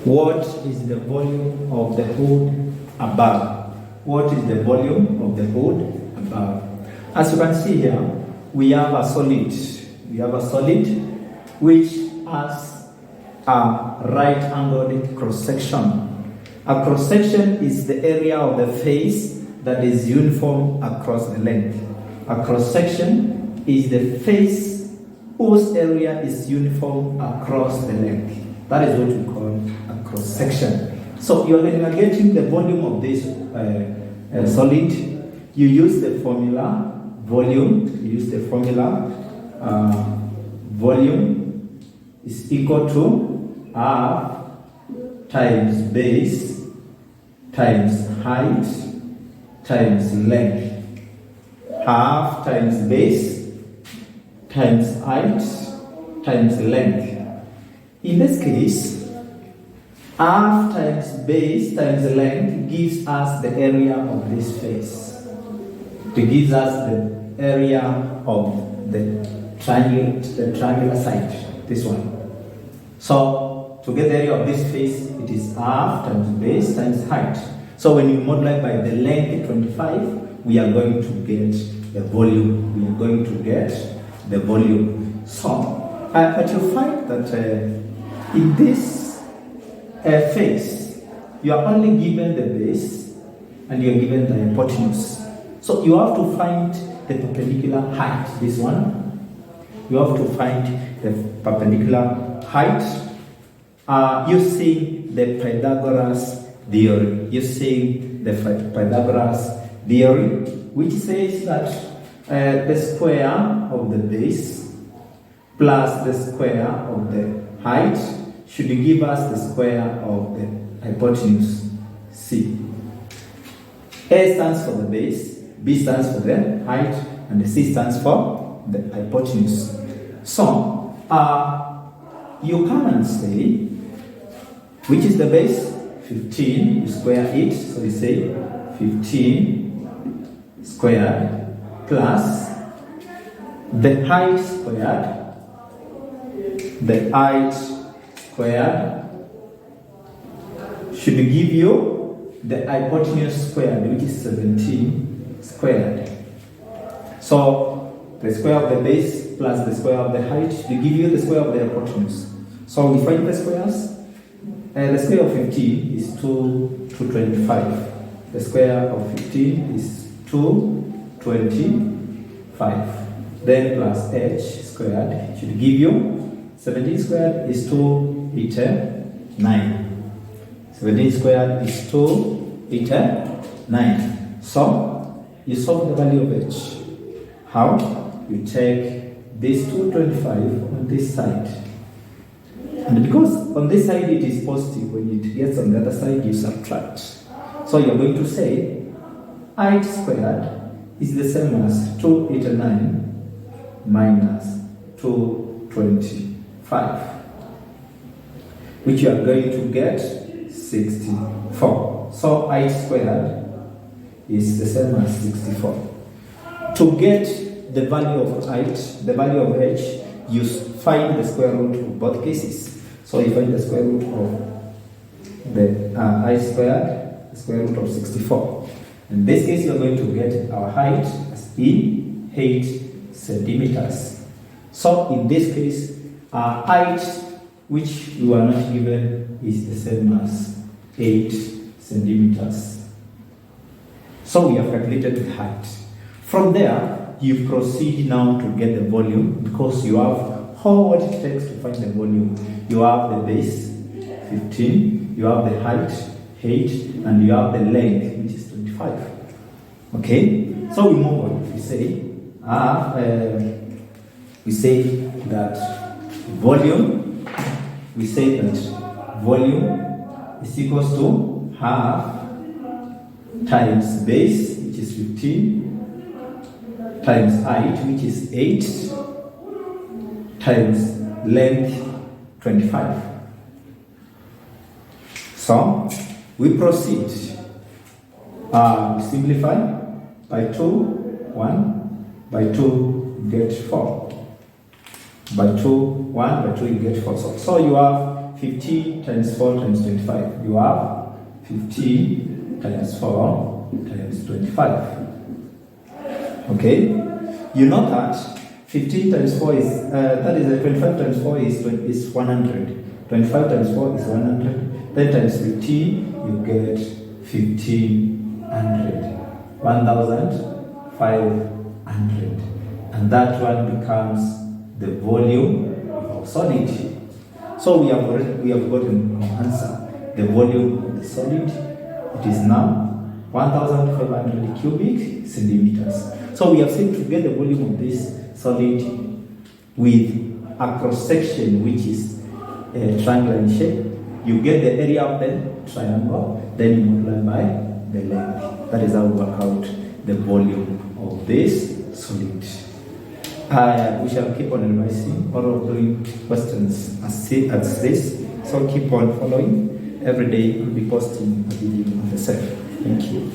What is the volume of the hood above? What is the volume of the hood above? As you can see here, we have a solid. We have a solid which has a right-angled cross-section. A cross-section is the area of the face that is uniform across the length. A cross-section is the face whose area is uniform across the length. That is what we call a cross-section. So when you are getting the volume of this solid, you use the formula volume. You use the formula volume is equal to half times base times height times length. Half times base times height times length. In this case, half times base times length gives us the area of this face. It gives us the area of the triangular side, this one. So, to get the area of this face, it is half times base times height. So, when you multiply by the length 25, we are going to get the volume. We are going to get the volume. So, but you find that in this face, you are only given the base and you are given the hypotenuse. So you have to find the perpendicular height, this one. You have to find the perpendicular height using the Pythagoras theory. Using the Pythagoras theory, which says that the square of the base plus the square of the height should give us the square of the hypotenuse, C. A stands for the base, B stands for the height, and the C stands for the hypotenuse. So, you come and say, which is the base? 15, you square it, so you say 15 squared plus the height squared, the height squared should give you the hypotenuse squared, which is 17 squared. So the square of the base plus the square of the height should give you the square of the hypotenuse. So we find the squares. The square of 15 is 225. The square of 15 is 225. Then plus h squared should give you 17 squared is 289. 17 squared is 289. So, you solve the value of h. How? You take this 225 on this side. And because on this side it is positive, when it gets on the other side, you subtract. So, you're going to say height squared is the same as 289 minus 225, which you are going to get 64. So height squared is the same as 64. To get the value of height, the value of h, you find the square root of both cases. So you find the square root of the height squared, the square root of 64. In this case, you are going to get our height as 8 centimeters. So in this case, our height, which we were not given, is the same as 8 centimeters. So we have calculated the height. From there, you proceed now to get the volume, because you have what it takes to find the volume. You have the base, 15, you have the height, 8, and you have the length, which is 25. Okay? So we move on. We say that volume is equals to half times base, which is 15, times height, which is 8, times length, 25. So, we proceed. Simplify by 2, 1, by 2, get 4. By 2, 1, by 2, you get 4. So you have 50 times 4 times 25. You have 50 times 4 times 25. Okay? You know that 15 times 4 is, 25 times 4 is 100. 25 times 4 is 100. Then times 15, you get 1500. 1500. And that one becomes the volume of solid. So we have gotten our answer. The volume of the solid, it is now 1500 cubic centimeters. So we have said to get the volume of this solid with a cross section which is a triangular in shape, you get the area of the triangle, then you multiply by the length. That is how we work out the volume of this solid. We shall keep on revising or doing questions as this. So keep on following. Every day we'll be posting a video on the same. Thank you.